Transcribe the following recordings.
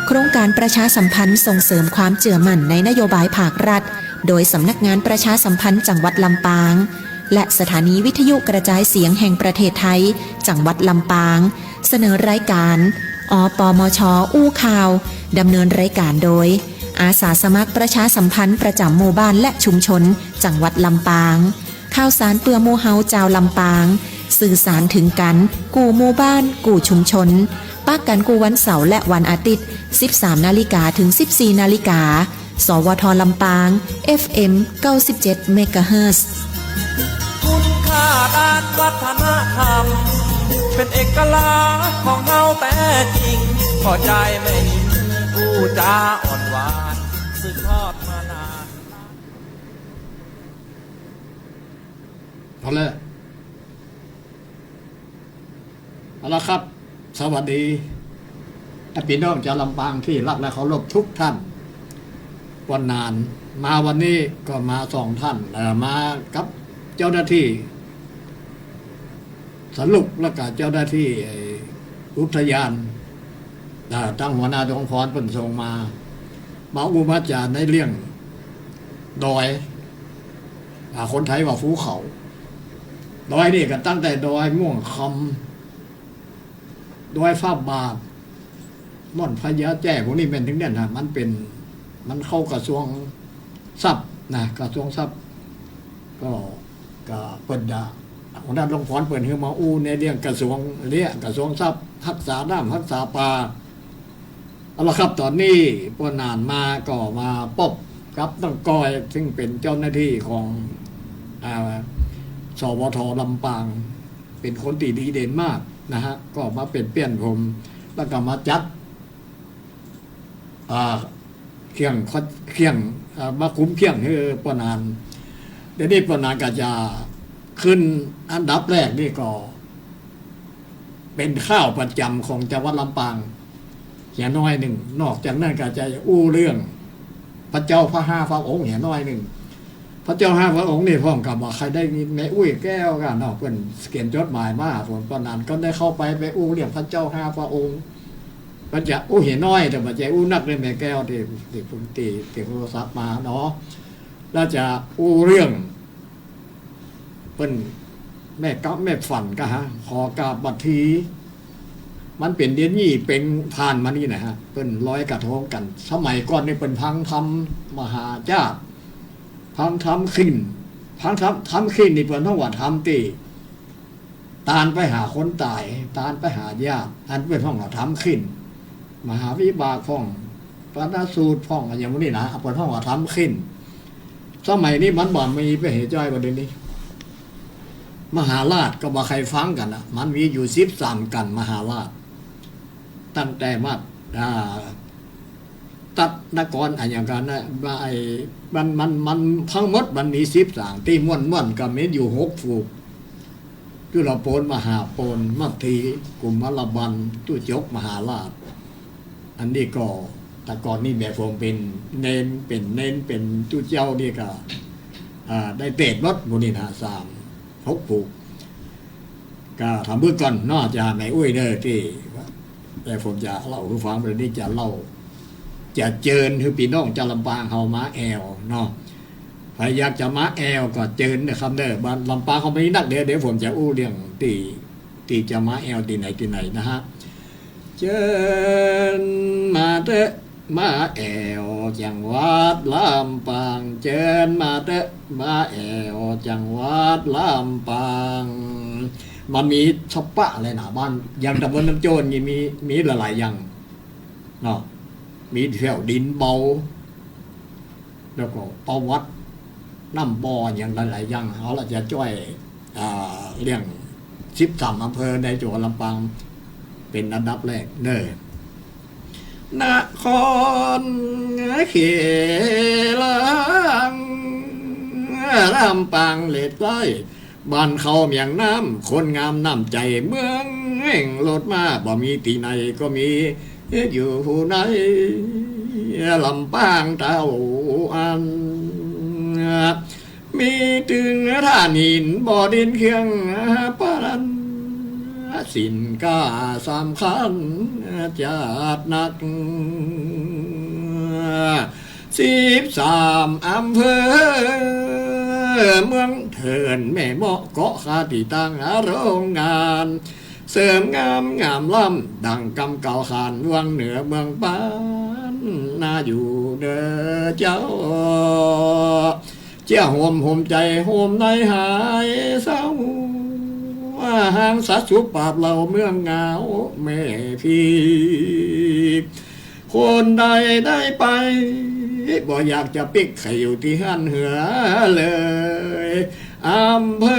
โครงการประชาสัมพันธ์ส่งเสริมความเชื่อมั่นในนโยบายภาครัฐโดยสำนักงานประชาสัมพันธ์จังหวัดลำปางและสถานีวิทยุกระจายเสียงแห่งประเทศไทยจังหวัดลำปางเสนอรายการอปมช.อู้ข่าวดำเนินรายการโดยอาสาสมัครประชาสัมพันธ์ประจำหมู่บ้านและชุมชนจังหวัดลำปางข่าวสารเปื่อหมู่เฮาเจ้าลำปางสื่อสารถึงกันกู่หมู่บ้านกู่ชุมชนปักกันกูวันเสาร์และวันอาทิตย์ 13 นาฬิกาถึง 14 นาฬิกาสวทลำปาง FM 97 เมกะเฮิรตซ์ คุณค่าด้านวัฒนธรรมเป็นเอกลักษณ์ของเฮาแต่จริงพอใจไม่นิ่งผู้จาอ่อนหวานสืบทอดมานานเอาเลยเอาละครับสวัสดีพี่น้องชาวลำปางที่รักและเคารพทุกท่านวันนานมาวันนี้ก็มา2 ท่านมากับเจ้าหน้าที่สรุปแล้วก็เจ้าหน้าที่อุทยานตั้งหัวหน้าองค์กรเพิ่นส่งมาอุปจารในเรื่องดอยคนไทยว่าภูเขาดอยนี่ก็ตั้งแต่ดอยม่วงคำดอยฟ้าบาทม่อนพญาแจ้พวกนี้เป็นถึงเนี่ยนะมันเข้ากระทรวงทรัพย์นะกระทรวงทรัพย์ก็เปิดหัวหน้าองค์กรเปิดขึ้นมาในเรื่องกระทรวงกระทรวงทรัพย์รักษาน้ำรักษาป่าเอาละครับตอนนี้ปนานมาก็มาพบกับตั้งกอยซึ่งเป็นเจ้าหน้าที่ของสวทลำปางเป็นคนตีดีเด่นมากนะฮะก็มาเป็นเปี้ยนผมแล้วก็มาจัดเคียงมาคุ้มเคียงคือปนานเดี๋ยวนี้ปนานก็จะขึ้นอันดับแรกนี่ก็เป็นข้าวประจำของจังหวัดลำปางอย่างน้อยหนึ่งนอกจากนั้นก็จะเรื่องพระเจ้าพระ5 พระองค์อย่างน้อยหนึ่งพระเจ้า5 พระองค์นี่พ่อกับว่าใครได้แม่แก้วกันเนาะเพิ่นเขียนจดหมายมาผลปนานก็ได้เข้าไปเรียกพระเจ้า5 พระองค์มันจะเห็นน้อยแต่มันจะนักเลยแม่แก้วที่ผมตีโทรศัพท์มาเนาะแล้วจะเรื่องเป็นแม่ฝันก็ขอกราบบัดทีมันเป็นเดือนนี้เป็นผ่านมานี่นะฮะเป็นร้อยกระทงกันสมัยก่อนนี่เป็นพังทำมหาเจ้าพังทำขึ้นพังทำขึ้นนี่เป็นทั้งวัดทำตีตานไปหาคนตายตานไปหาญาติอันเป็นห้องวัดทำขึ้นมหาวิบากพ่องปราสูตรพ่องอย่างนี้นะเป็นห้องวัดทำขึ้นสมัยนี้มันบ่มีไปเหตุจ้อยประเด็นนี้มหาราชก็บ่ใครฟังกันนะมันมีอยู่13กันมหาราชตั้งแต่มาตัดนกรอย่างกันนะมันทั้งหมดมันมี13ที่ม่วนก็มีอยู่6ฝูกคือเราโปนมหาโปนมัททีกุมารบันตู้จกมหาราชอันนี้ก็แต่ก่อนนี่แบบผมเป็นเน้นเป็นตู้เจ้านี่ก็ได้เตะรถบุญนา6 ผูกก็ทำเบื้องก่อนนอกจากในเด้อที่แต่ผมจะเล่าให้ฟังประเด็นนี้จะเล่าจะเจิญคือพี่น้องจะลำปางเฮามาแอวเนาะใครอยากจะมาแอวก็เจิญนะครับเด้อบ้านลำปางเขาไม่นักเดี๋ยวผมจะเรื่องตีจะมาแอวที่ไหนนะฮะเจิญมาเด้อมาแอวจังหวัดลำปางเจิญมาเด้อมาแอวจังหวัดลำปางมันมีช็อปปะอะไรนะบ้านอย่างตำบลน้ำโจรนี่มีหลายอย่างเนาะมีแถวดินเบาแล้วก็ประวัติน้ำบ่ออย่างหลายอย่างเขาเราจะช่วยเรื่อง13 อำเภอในจังหวัดลำปางเป็นอันดับแรกเน้อนครเขลังลำปางเล็ดไล่บ้านเขาเมียงน้ำคนงามน้ำใจเมืองแห่งรถมาบ่มีตีไหนก็มีอยู่ไหนลำปางเต้าอันมีถึงท่านินบ่อดินเคียงปารัน สินก้าสำคัญจัดหนัก13 อำเภอเมืองเถินแม่เหมาะเกาะคาติตั้งโรงงานเสริมงามงามล้ำดังกำเก่าขานวังเหนือเมืองปานน่าอยู่เด้อเจ้าเจ้าโฮมใจโฮมในหายเศร้าห่างสัตว์สุปราบเราเมืองเหงาแม่พี่คนใดได้ไปบ่อยากจะปิกใครอยู่ที่หันเหือเลยอำเภอ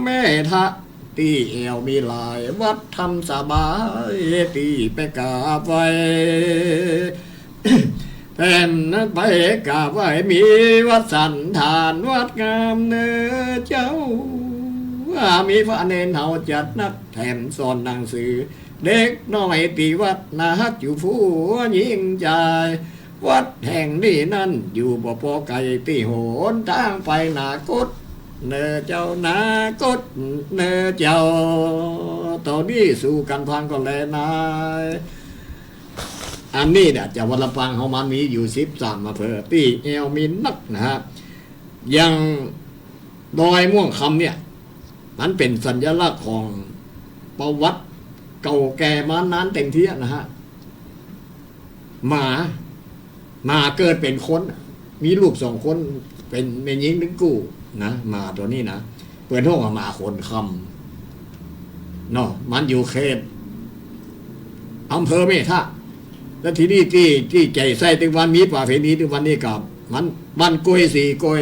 แม่ทะที่เอวมีหลายวัดทำสบายที่ไปกราบไหว้แทนนั้นไปกราบไหว้มีวัดสันฐานวัดงามเนื้อเจ้ามีพระเนรเฮาจัดนักแถมสอนหนังสือเด็กน้อยตีวัดนาฮักอยู่ผู้ยิ่งใจวัดแห่งนี้นั่นอยู่บ่พอไกลที่โหนทางไปนากุดเนอเจ้านากุดเนอเจ้าตอนนี้สู่กันทางก็แลนายอันนี้เนี่ยจะวัดลำปางเขามันมีอยู่13 อำเภอที่เอวมีนักนะฮะยังดอยม่วงคำเนี่ยมันเป็นสัญลักษณ์ของประวัติเก่าแก่มานานเต็มที่นะฮะหมาเกิดเป็นคนมีลูก2 คนเป็นแม่หญิง1 กู้นะหมาตัวนี้นะเปิดห้องหมาคนคำเนาะมันอยู่เขตอำเภอเมทะแล้วที่นี่ที่ใจใส่ถึงวันมีประเพณีถึงวันนี้กับมันบ้านกล้วย4 กล้วย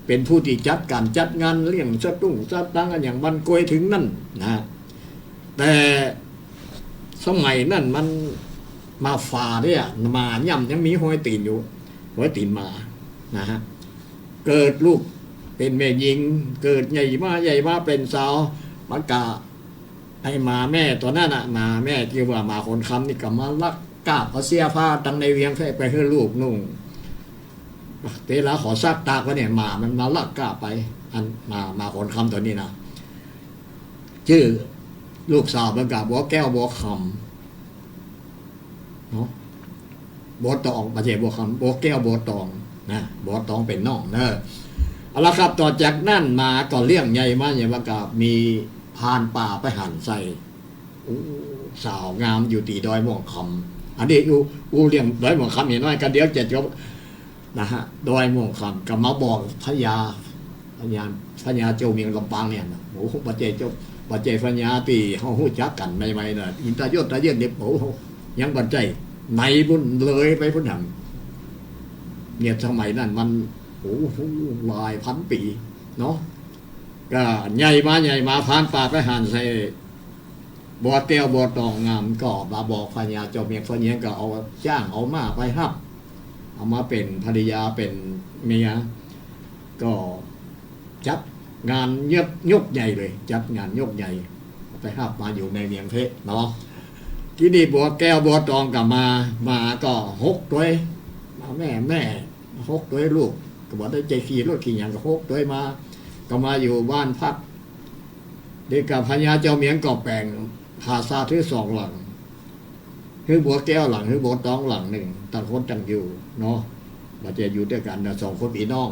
เป็นผู้ที่จัดการจัดงานเลี้ยงสตุ้งสตังกันอย่างบ้านกล้วยถึงนั่นนะแต่สมัยนั้นมันมาฝ่าเนี่ยมาย่ำยังมีห้อยตีนอยู่ห้อยตีนมานะฮะเกิดลูกเป็นแม่หญิงเกิดใหญ่มาเป็นสาวมันกะไอ้มาแม่ตัวนั้นน่ะมาแม่ที่ว่ามาคนคำนี่ก็มาลักกาบเอาเสียผ้าตั้งในเวียงไปให้ลูกนุ่งเตลาขอซักตากว่าเนี่ยมันมาลักกาบไปอันมาคนคำตัวนี้นะชื่อลูกสาวมันกับบัวแก้วบัวคำเนาะบัวตองมาเจ็บบัวคำบัวแก้วบัวตองนะบัวตองเป็นน้องเนอะเอาละครับต่อจากนั่นมาก่อนเลี้ยงใหญ่มาเนี่ยว่ากับมีพานป่าไปหั่นใส่สาวงามอยู่ตีดอยม่วงคำอันนี้อูเลี้ยงดอยม่วงคำเห็นไหมกันเดี๋ยวจะจบนะฮะดอยม่วงคำกับมาบอกพญาเจ้าเมียงลำปางเนี่ยโอ้โหปัจเจเจ้าปัจเจพญาตีเขาหู้จักกันใหม่ๆน่ะอินตาเยอะเด็กโอ้ยังปัจเจในบุญเลยไปพุ่นหังเนี่ยสมัยนั้นมันโอ้โหหลายพันปีเนาะก็ใหญ่มาผ่านป่าไปหั่นใส่บัวเตียวบัวตองงามก็มาบอกพญาเจ้าเมียพญาก็เอาจ้างเอามาไปฮับเอามาเป็นภริยาเป็นเมียก็จัดงานยกใหญ่เลยจัดงานยกใหญ่ไปฮับมาอยู่ในเมียงเพชรเนาะที่นี่บัวแก้วบัวตองกับมาก็6 ตัวแม่6 ตัวลูกก็บอกได้ใจขี่รถขี่อย่างก็6 ตัวมาก็มาอยู่บ้านพักเด็กกับพญาเจ้าเมียงก็แปลงภาษาที่2 หลังคือบัวแก้วหลังคือบัวตองหลัง1ต่างคนต่างอยู่เนาะมาจะอยู่ด้วยกัน2 คนพี่น้อง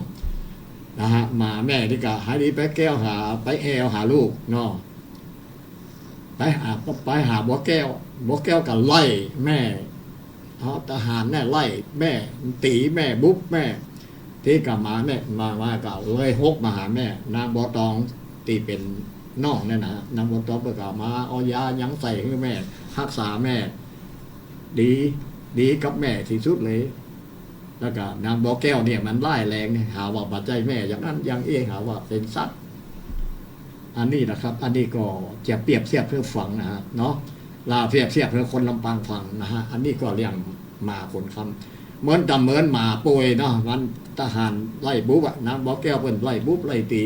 นะฮะมาแม่ที่กะหาดีไปแก้วหาไปแอวหาลูกเนาะไปหาบัวแก้วกับไล่แม่ทหารแน่ไล่แม่ตีแม่บุ๊บแม่ที่กับมาแม่มาเก่าเลย6มาหาแม่นางบัวตองตีเป็นน้องเนี่ยนะนางบัวตองเปิดกับมาเอายายังใส่ให้แม่รักษาแม่ดีกับแม่ที่สุดเลยแล้วก็นางบัวแก้วเนี่ยมันไล่แรงหาว่าปัจจัยแม่อย่างนั้นอย่างหาว่าเป็นสัตว์อันนี้นะครับอันนี้ก็จะเปรียบเทียบเพื่อฝังนะฮะเนาะลาเปรียบเทียบเพื่อคนลำปางฝังนะฮะอันนี้ก็เรียงมาคนคำเหมือนหมาป่วยเนาะมันทหารไล่บุ๊บอะนางบัวแก้วเป็นไล่บุ๊บไล่ตี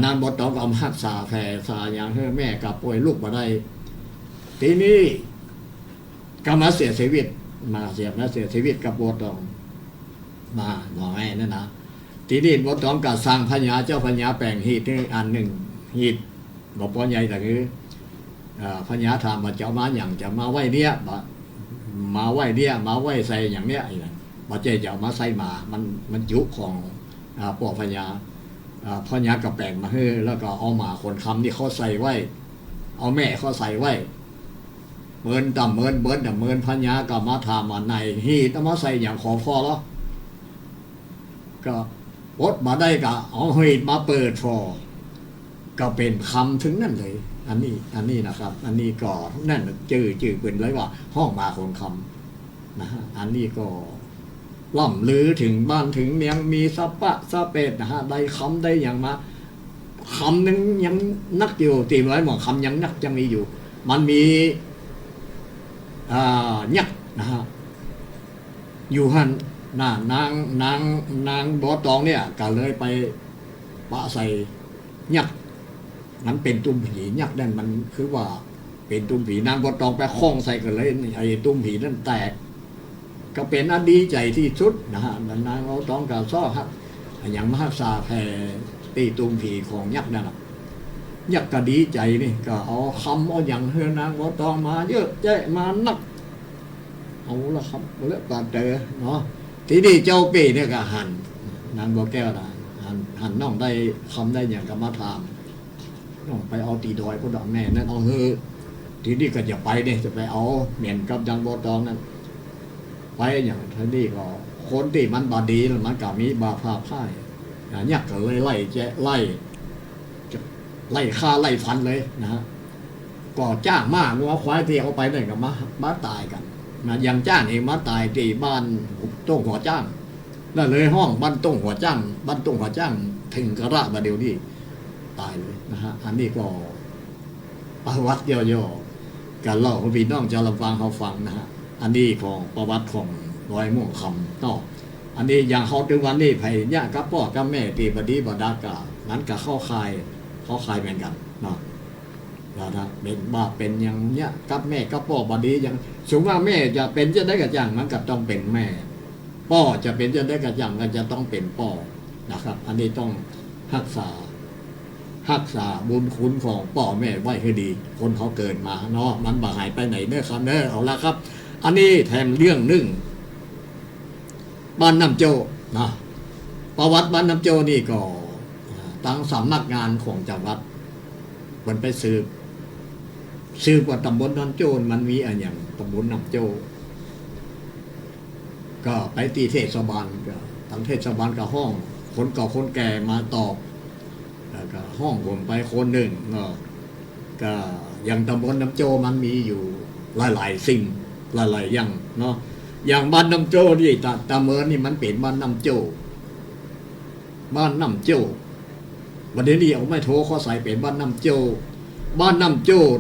นางบัวตองก็เอาหักษาแผ่สาอย่างให้แม่กับป่วยลูกมาได้ทีนี้ก็มาเสียชีวิตกับบัวตองมาหน่อแม่นั่นนะทีนี้บัวตองก็สร้างพญาเจ้าพญาแปลงหีดนี่อันหนึ่งหีด บอกพ่อใหญ่แต่คือพญาถามว่าจะเอามาอย่างจะมาไหวเนี่ยมาไหวเนี่ยมาไหวใส่อย่างเนี้ยบ่เจ๊จะเอามาใส่มามันจุของปอพญาพญากระแปลงมาให้แล้วก็เอามาคนคำที่เขาใส่ไว้เอาแม่เขาใส่ไว้เมินต่ำเมินเบิร์ดต่ำเมินพญาก็มาถามว่าในฮีต้องมาใส่อย่างขอพอแล้วก็ปดมาได้ก็เอาฮีมาเปิดฟอก็เป็นคำถึงนั่นเลยอันนี้นะครับอันนี้ก็นั่นจื่อเป็นเลยว่าห้องมาคนคำนะฮะอันนี้ก็ล่ำลือถึงบ้านถึงเมียงมีสปะสเป็ดนะฮะได้คำได้อย่างมาคำนึงยังนักอยู่ตีไว้หมอคำยังนักยังมีอยู่มันมียักษ์นะฮะอยู่หันนางบอตองเนี่ยก็เลยไปปะใส่ยักษ์มันเป็นตุ้มผียักษ์นั่นมันคือว่าเป็นตุ้มผีนางบอตองไปคล้องใส่กันเลยไอ้ตุ้มผีนั่นแตกก็เป็นอันดีใจที่สุดนะฮะนางบอตองก็ซ้อครับอย่างมหาศาแผ่ตีตุ้มผีของยักษ์นั่นแหละยักษ์ก็ดีใจนี่ก็เอาคำเอาอย่างเฮือนางบอตองมาเยอะแยะมานักเอาละครับเลือกการเจอเนาะทีนี้เจ้าปีเนี่ยก็หันนางบัวแก้วนะหันน้องได้คำได้อย่างกรรมฐานน้องไปเอาตีดอยพวกดอกแม่นั่นเอาเฮือทีนี้ก็จะไปเนี่ยจะไปเอาเหม็นกับนางบัวตองนั่นไปอย่างทีนี้ก็คนที่มันบาดีมันก็มีบาพาพ่ายยักษ์ก็เลยไล่แจะไล่ฆ่าไล่ฟันเลยนะฮะก็จ้างมากงัวควายที่เอาไปเนี่ยก็มาตายกันนะยังจ้างเองมาตายที่บ้านต้งหัวจ้างนั่นเลยห้องบ้านต้งหัวจ้างบ้านต้งหัวจ้างถึงกระมาเดียวนี้ตายเลยนะฮะอันนี้ก็ประวัติย่อๆการเล่าของพี่น้องจะรับฟังเขาฟังนะฮะอันนี้ของประวัติของร้อยม่วงคำต่ออันนี้อย่างเขาถึงวันนี้ไผ่ย่ากับพ่อกับแม่ตีบดีบดากานั้นก็เข้าคายเหมือนกันเนาะนะเป็นบ้าเป็นอย่างเนี้ยกับแม่กับพ่อบดีอย่างสมมติว่าแม่จะเป็นจะได้กระจ่างมันก็ต้องเป็นแม่พ่อจะเป็นจะได้กระจ่างก็จะต้องเป็นพ่อนะครับ อันนี้ต้องรักษาบุญคุณของพ่อแม่ไว้ให้ดี คนเขาเกิดมาเนาะมันบ่หายไปไหนเด้อครับเด้อเอาละครับอันนี้แถมเรื่องนึงบ้านน้ำโจนะประวัติบ้านน้ำโจนี่ก็ตั้งสำนักงานของจังหวัดมันไปสืบว่าตำบลน้ำโจมันมีอะไรอย่างตำบลน้ำโจก็ไปตีเทศบาลก็ทั้งเทศบาลกับห้องคนเก่าคนแก่มาตอบแล้วก็ห้องผมไปคนหนึ่งก็อย่างตำบลน้ำโจมันมีอยู่หลายสิ่งหลายอย่างเนาะอย่างบ้านน้ำโจนี่ตาเมินนี่มันเป็นบ้านน้ำโจวันนี้เอาไม่โทรข้อใส่เป็นบ้านน้ำโจ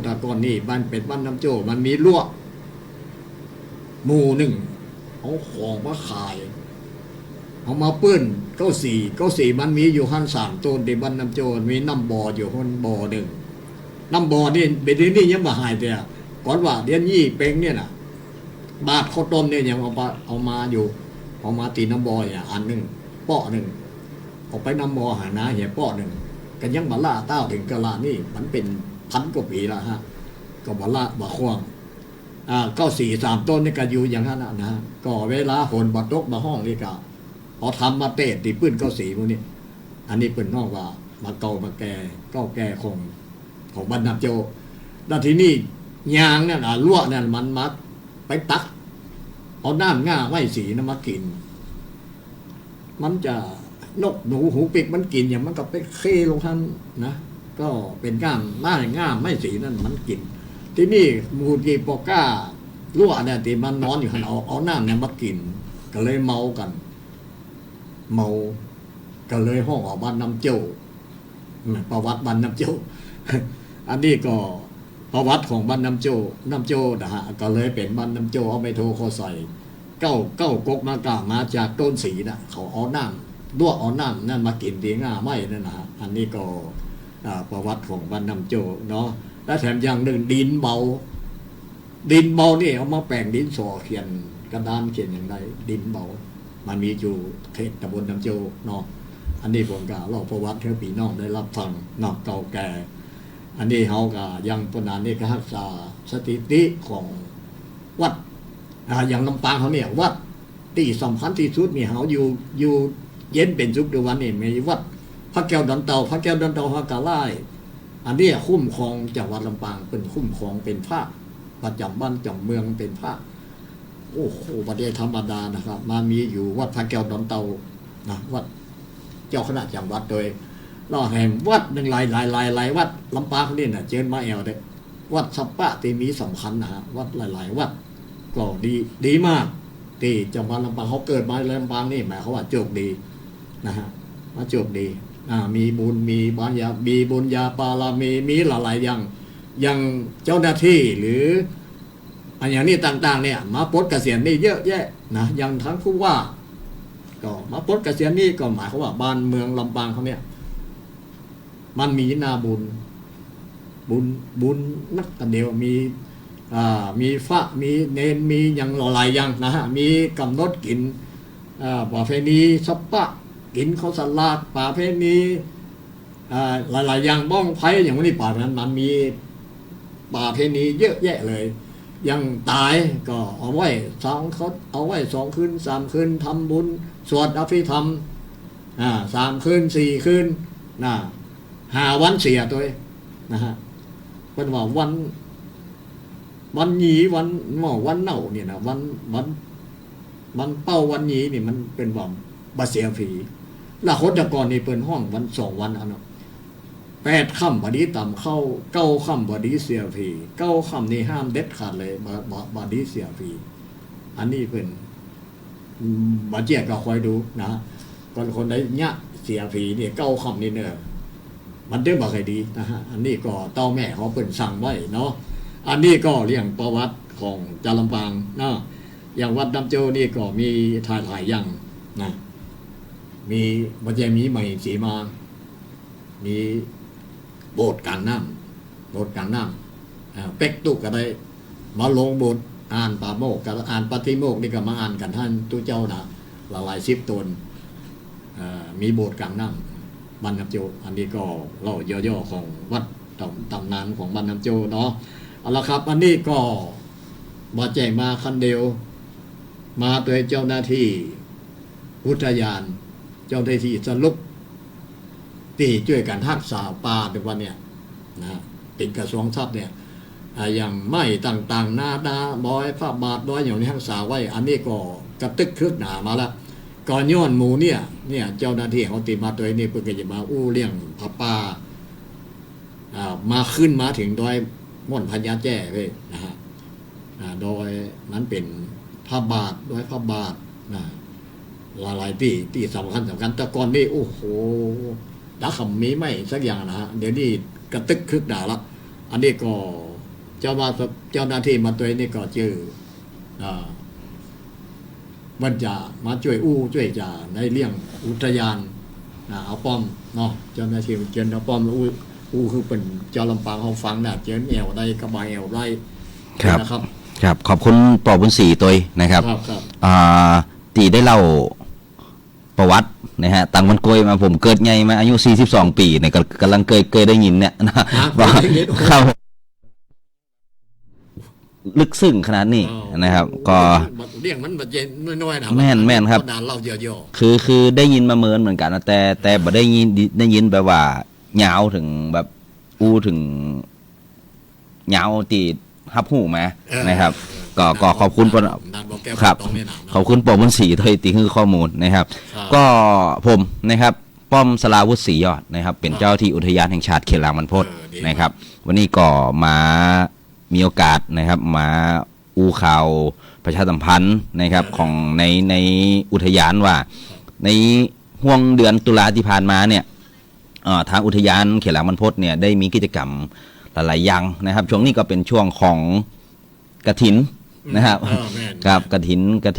แต่ก่อนนี่บ้านเป็นบ้านน้ำโจมันมีลวกหมู่หนึ่งเอาของมาขายเอามาปื้นเก้าสี่มันมีอยู่หัน3ต้นในบ้านน้ำโจมีน้ำบ่ออยู่หันบ่อหนึ่งน้ำบ่อนี่เป็นที่นี่ยังมาหายแต่ก่อนว่าเดือนยี่เป็งเนี่ยนะบาทข้าวต้มเนี่ยยังเอามาอยู่เอามาตีน้ำบ่ออย่างอันหนึ่งป้อหนึ่งออกไปน้ำบ่อหาน้าเหี้ยป้อหนึ่งกันยังบาล่าเต้าถึงกะลานี่มันเป็น1,000 กว่าปีแล้วฮะก็บาล่าบาควง3 ต้นนี่ก็อยู่อย่างนั้นนะก็เวลาฝนบาตกมาห้องนี่ก็เอาทำมาเตะตีปื้น94พวกนี้อันนี้เป็นนอกว่ามาเก่ามาแก่ของบ้านน้ำโจแล้วทีนี้ยางเนี่ยลวกเนี่ยมันมัดไปตักเอาน้ำง่าไว้สีน้ำมากินมันจะนกหนูหูปิกมันกินอย่างมันก็ไปเคลงทันนะก็เป็นง่ามไม่สีนั่นมันกินที่นี่มูกีปอก้าลวกเนี่ยที่มันนอนอยู่หันเอาน้ำเนี่ยมากินก็เลยเมาก็เลยห้องออกบ้านน้ำโจประวัติบ้านน้ำโจอันนี้ก็ประวัติของบ้านน้ำโจนะฮะก็เลยเป็นบ้านน้ำโจเอาไปโทรข้อใส่เก้ากกมากามาจากต้นสีนะเขาเอาน้ำลวกเอาน้ำนั่นมากินดีง่าไม่นั่นนะฮะอันนี้ก็ประวัติของบ้านน้ำโจเนาะและแถมอย่างหนึ่งดินเบานี่เอามาแปลงดินสอเขียนกระดานเขียนอย่างไรดินเบามันมีอยู่เทศตำบลน้ำโจเนาะอันนี้ผมก็เล่าประวัติให้พี่น้องได้รับฟังนอกเก่าแก่ อันนี้เขาก็ยังปนานนี่ก็รักษาสถิติของวัดอย่างลำปางเขาเนี่ยวัดที่สำคัญที่สุดนี่เขาอยู่เย็นเป็นสุขทุกวันนี่มีวัดพระแก้วดอนเตาพระแก้วดอนเตาพระกาไล่อันนี้คุ้มครองจังหวัดลำปางเป็นคุ้มครองเป็นพระประจำบ้านจำเมืองเป็นพระโอ้โหประเดี๋ยวธรรมดานะครับมามีอยู่วัดพระแก้วดอนเตานะวัดเจ้าคณะจังหวัดโดยล่อแห่งวัดหนึ่งหลายวัดลำปางนี่นะเจิญมาแอวเด้วัดสัปปะที่มีสำคัญนะวัดหลายวัดก็ดีมากที่จังหวัดลำปางเขาเกิดมาลำปางนี่หมายเขาว่าโชคดีนะฮะมาโชคดีมีบุญมีบารมีบุญญาปารามีหลายอย่างเจ้าหน้าที่หรืออันอย่างนี้ต่างๆเนี่ยมาปลดเกษียณนี่เยอะแยะนะอย่างทั้งผู้ว่าก็มาปลดเกษียณนี่ก็หมายความว่าบ้านเมืองลำปางเขาเนี่ยมันมีนาบุญนักกันเดียวมีพระมีเนนมีอย่างหลายอย่างนะฮะมีกำหนดกินประเพณีสัปปะกินข้าวสลากประเพณีหลายอย่างบ้องไผ่อย่างนี้ป่านั้นมันมีประเพณีเยอะแยะเลยยังตายก็เอาไว้2 คืน 3 คืนทำบุญสวดอภิธรรม3 คืน 4 คืน5 วันเสียตัวนะฮะเป็นว่าวันหยีวันหม้อวันเน่าเนี่ยนะวันเป้าวันหยีนี่มันเป็นว่าบาเสียผีละคนแต่ก่อนนี่เป็นห้องวัน2 วันเนาะ8 ค่ำบดีต่ำเข้า9 ค่ำบดีเสียผี9 ค่ำนี่ห้ามเด็ดขาดเลยบดีเสียผีอันนี้เป็นบาเจียก็คอยดูนะคนได้เนี่ยเสียผีเนี่ย9 ค่ำนี่เนอะมันได้บ่ค่อยดีนะฮะอันนี้ก็เต้าแม่เขาเป็นสั่งไว้เนาะอันนี้ก็เรื่องประวัติของจาลำปางนะอย่างวัดน้ำโจนี่ก็มีถ่ายอย่างนะมีบัจเจมีใหม่สีมามีโบสถ์กลางน้ำเป็กตุกก็ได้มาลงโบสถ์อ่านปาโมกกับอ่านปฏิโมกนี่ก็มาอ่านกันท่านตู้เจ้านะหลาย10 ตนมีโบสถ์กลางน้ำบ้านน้ำโจอันนี้ก็เล่าย่อๆของวัดตำนานของบ้านน้ำโจเนาะเอาละครับอันนี้ก็มาแจ้งมาคันเดียวมาโดยเจ้าหน้าที่อุทยานเจ้าหน้าที่สรุปที่ช่วยกันทักษาป่าในวันเนี้ยนะเป็นกระทรวงทรัพย์เนี่ยอย่างไม้ต่างๆนาบอยผ้าบาทบอยอย่างนี้ทักษาไว้อันนี้ก็กระตึกคืบหนามาแล้วก่อนย้อนหมูเนี่ยเจ้าหน้าที่เขาตีมาตัวนี้เพื่อจะมาอู้เลี้ยงผ้าป่ามาขึ้นมาถึงโดยม่อนพญาแจ้เลยนะฮะโดยนั้นเป็นผ้าบาทด้วยผ้าบาทนะหลายที่สำคัญแต่ก่อนนี่โอ้โหดักคำมีไม่สักอย่างนะฮะเดี๋ยวนี้กระตึกคึกด่าละอันนี้ก็เจ้าหน้าที่มาตัวนี้ก็เจอมันจะมาช่วยช่วยจ่าในเรื่องอุทยานเอาป้อมเนาะเจ้าหน้าที่เจนเอาป้อมคือเป็นเจ้าลำปางเขาฟังนะเจนแอวได้กระบายแอวได้นะครับครับขอบคุณปอบุญศรีตัวนะครับตีได้เล่าประวัตินะฮะตังวันโกยมาผมเกิดไงมาอายุ42 ปีเนี่ยกำลังเคยได้ยินเนี่ยนะว่าเข้าลึกซึ้งขนาดนี้นะครับก็เรื่องมันแบบน้อยๆนะแม่นครับเราเยอะๆคือได้ยินมาเหมือนกันนะแต่บ่ได้ยินแบบว่ายาวถึงแบบถึงยาวตีฮับหูมานะครับก็ขอบคุณครับขอบคุณปอบุญศรีที่ตีคือข้อมูลนะครับก็ผมนะครับป้อมสลาวุฒิศรียอดนะครับเป็นเจ้าที่อุทยานแห่งชาติเขตลางบรรพตนะครับวันนี้ก็มามีโอกาสนะครับมาข่าวประชาสัมพันธ์นะครับของในอุทยานว่าในห่วงเดือนตุลาที่ผ่านมาเนี่ยทางอุทยานเขตลางบรรพตเนี่ยได้มีกิจกรรมหลายอย่างนะครับช่วงนี้ก็เป็นช่วงของกฐินนะครับครับก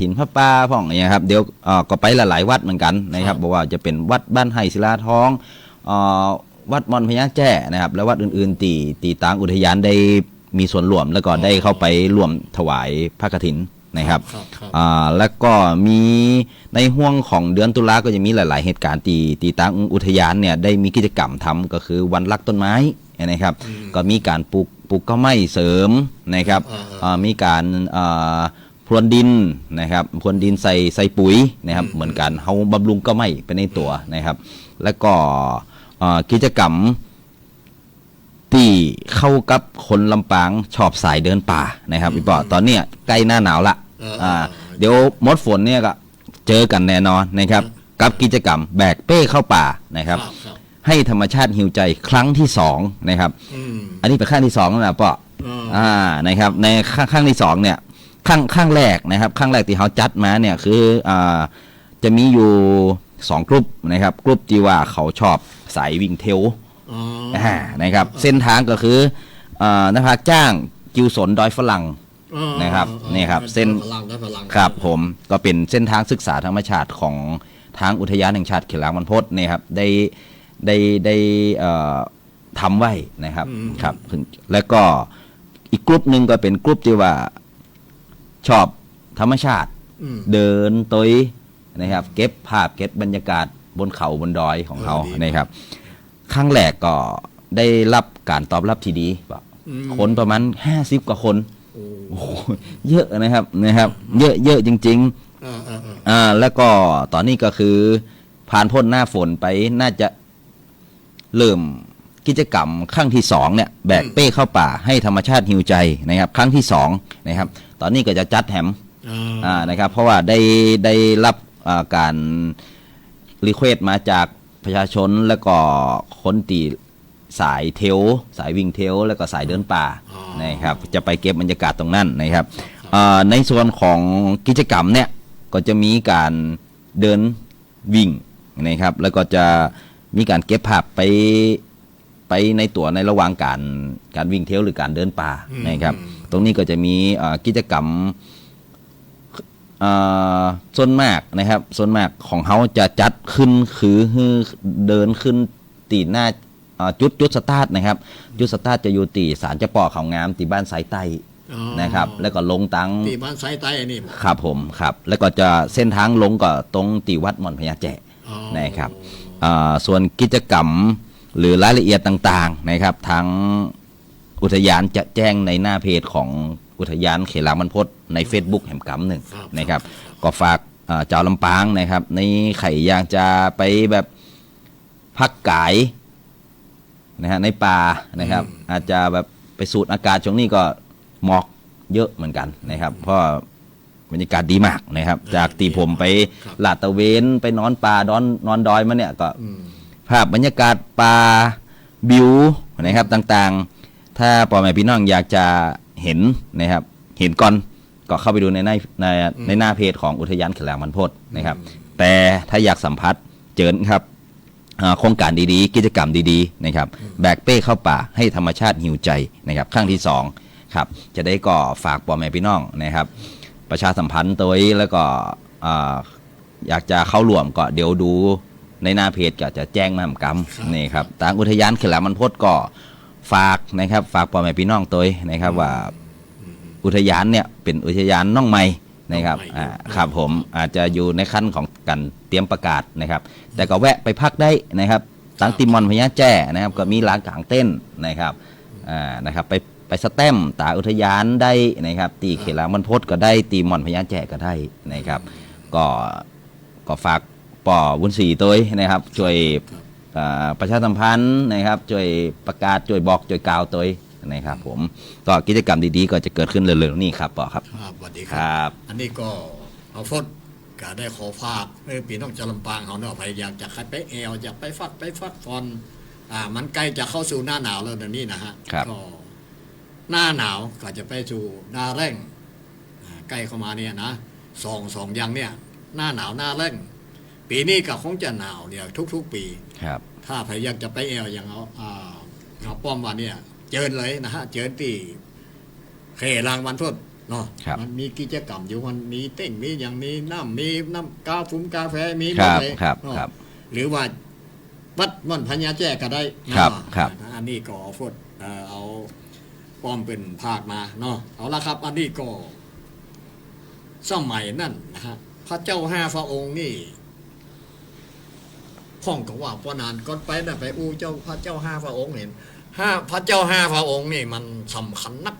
ฐินพระป่าพ่องอย่างเงี้ยครับเดี๋ยวก็ไปหลายวัดเหมือนกันนะครับบอกว่าจะเป็นวัดบ้านไห่ศิลาทองวัดมอนพญาแจ้นะครับและวัดอื่นๆตีต่างอุทยานได้มีส่วนร่วมแล้วก็ได้เข้าไปร่วมถวายพระกฐินนะครับแล้วก็มีในห่วงของเดือนตุลาก็จะมีหลายๆเหตุการณ์ตีต่างอุทยานเนี่ยได้มีกิจกรรมทำก็คือวันรักต้นไม้ นะครับก็มีการปลูกก็ไม่เสริมนะครับมีการพรวนดินนะครับพรวนดินใส่ปุ๋ยนะครับเหมือนกันเขาบำรุงก็ไม่ไปในตัวนะครับแล้วก็กิจกรรมที่เข้ากับคนลำปางชอบสายเดินป่านะครับพี่ปอตอนเนี้ยใกล้หน้าหนาวละเดี๋ยวหมดฝนเนี่ยก็เจอกันแน่นอนนะครับกับกิจกรรมแบกเป้เข้าป่านะครับให้ธรรมชาติหิวใจครั้งที่2นะครับอันนี้เป็นครั้งที่2แล้วนะปอนะครับในครั้งที่2เนี่ยครั้งแรกนะครับครั้งแรกที่เขาจัดมาเนี่ยคือจะมีอยู่2กลุ่มนะครับกลุ่มที่ว่าเขาชอบสายวิ่งเทลนะครับเส้นทางก็คือนภาจ้างกิวสนดอยฝรั่งนะครับนี่ครับเส้นครับผมก็เป็นเส้นทางศึกษาธรรมชาติของทางอุทยานแห่งชาติเขลางบรรพตนี่ครับได้ทำไว้นะครับครับแล้วก็อีกกลุ่มหนึ่งก็เป็นกลุ่มที่ว่าชอบธรรมชาติเดินตัวนะครับเก็บภาพเก็บบรรยากาศบนเขาบนดอยของเขานะครับครั้งแรกก็ได้รับการตอบรับที่ดีคนประมาณ50 กว่าคนโอ้เยอะนะครับเยอะจริงๆแล้วก็ตอนนี้ก็คือผ่านพ้นหน้าฝนไปน่าจะเริ่มกิจกรรมครั้งที่2เนี่ยแบกเป้เข้าป่าให้ธรรมชาติหิวใจนะครับครั้งที่2นะครับตอนนี้ก็จะจัดแหมนะครับเพราะว่าได้รับการรีเควสต์มาจากประชาชนแล้วก็คนตีสายเทลสายวิ่งเทลแล้วก็สายเดินป่านะครับจะไปเก็บบรรยากาศตรงนั้นนะครับในส่วนของกิจกรรมเนี่ยก็จะมีการเดินวิ่งนะครับแล้วก็จะมีการเก็บภาพไปในตัวในระหว่างการวิ่งเทลหรือการเดินป่านะครับตรงนี้ก็จะมีกิจกรรมส่วนมากนะครับส่วนมากของเขาจะจัดขึ้นคือเดินขึ้นตีหน้าจุดสตาร์ทนะครับจุดสตาร์ทจะอยู่ตีศาลเจ้าป่อเขางามตีบ้านสายใต้นะครับแล้วก็ลงตังตีบ้านสายใต้อันนี้ครับผมครับแล้วก็จะเส้นทางลงก็ตรงตีวัดม่อนพญาแจนะครับส่วนกิจกรรมหรือรายละเอียดต่างๆนะครับทางอุทยานจะแจ้งในหน้าเพจของอุทยานเขลางบรรพตใน Facebook แห่งกำหนึ่งนะครับก็ฝากเจ้าลำปางนะครับในไข่อยากจะไปแบบพักกายนะฮะในป่านะครับอาจจะแบบไปสูดอากาศช่วงนี้ก็หมอกเยอะเหมือนกันนะครับเพราะบรรยากาศดีมากนะครับจากตีผมไปลาดตระเวนไปนอนป่านอนดอยมาเนี่ยก็ภาพบรรยากาศป่าบิวนะครับต่างๆถ้าพ่อแม่พี่น้องอยากจะเห็นนะครับเห็นก่อนก็เข้าไปดูในหน้าเพจของอุทยานเขลางบรรพตนะครับแต่ถ้าอยากสัมผัสเจิญครับโครงการดีๆกิจกรรมดีๆนะครับแบกเป้เข้าป่าให้ธรรมชาติหิวใจนะครับครั้งที่2ครับจะได้ก่อฝากพ่อแม่พี่น้องนะครับประชาสัมพันธ์ตัวแล้วก็อยากจะเข้าร่วมก็เดี๋ยวดูในหน้าเพจก็จะแจ้งมาทำกรรมนี่ครับทางอุทยานเขลางบรรพตก็ฝากนะครับฝากพ่อแม่พี่น้องตัวนะครับว่าอุทยานเนี่ยเป็นอุทยานน้องใหม่นะครับครับผมอาจจะอยู่ในขั้นของการเตรียมประกาศนะครับแต่ก็แวะไปพักได้นะครับตั้งติมอนพญาแจ้นะครับก็มีลานกลางเต้นนะครับนะครับไปสแตมตาอุทยานได้นะครับตีเขลางบรรพตก็ได้ตีมอนพญาแจ้ก็ได้นะครับก็ฝากป่อวุ้นสีตัวนะครับช่วยประชาสัมพันธ์นะครับช่วยประกาศช่วยบอกช่วยกล่าวตัวนะครับผมก็กิจกรรมดีๆก็จะเกิดขึ้นเร็วๆนี้ครับป่อครับสวัสดีครับอันนี้ก็เอาฟดก็ได้ขอฝากปีน้องจะลำปางเขาเนาะพยายามจะไปแอลจะไปฟัดฟอนมันใกล้จะเข้าสู่หน้าหนาวแล้วเดี๋ยวนี้นะฮะก็หน้าหนาวก็จะไปสู่หน้าแรงใกล้เข้ามาเนี่ยนะสองอย่างเนี่ยหน้าหนาวหน้าแรงปีนี้ก็คงจะหนาวเนี่ยทุกๆปีครับถ้าพยายามจะไปแอลอย่างเอาป้อมวันเนี่ยเจิญเลยนะฮะเจิญที่เขลางบรรพตเนาะมันมีกิจกรรมอยู่มันมีเต้งมีอย่างมีน้ำกาฟุ้มกาแฟมีหมดเลยหรือว่าวัดม่อนพญาแจ้ก็ได้ครับอันนี้ก็ฟดเอาป้อมเป็นภาคมาเนาะเอาละครับอันนี้ก็สมัยนั่นนะฮะพระเจ้า5 พระองค์นี่พ่องก็ว่าพอนานก่อนไปน่ะไปอู้เจ้าพระเจ้า5 พระองค์เห็น พระเจ้าห้าพระองค์นี่มันสำคัญนัก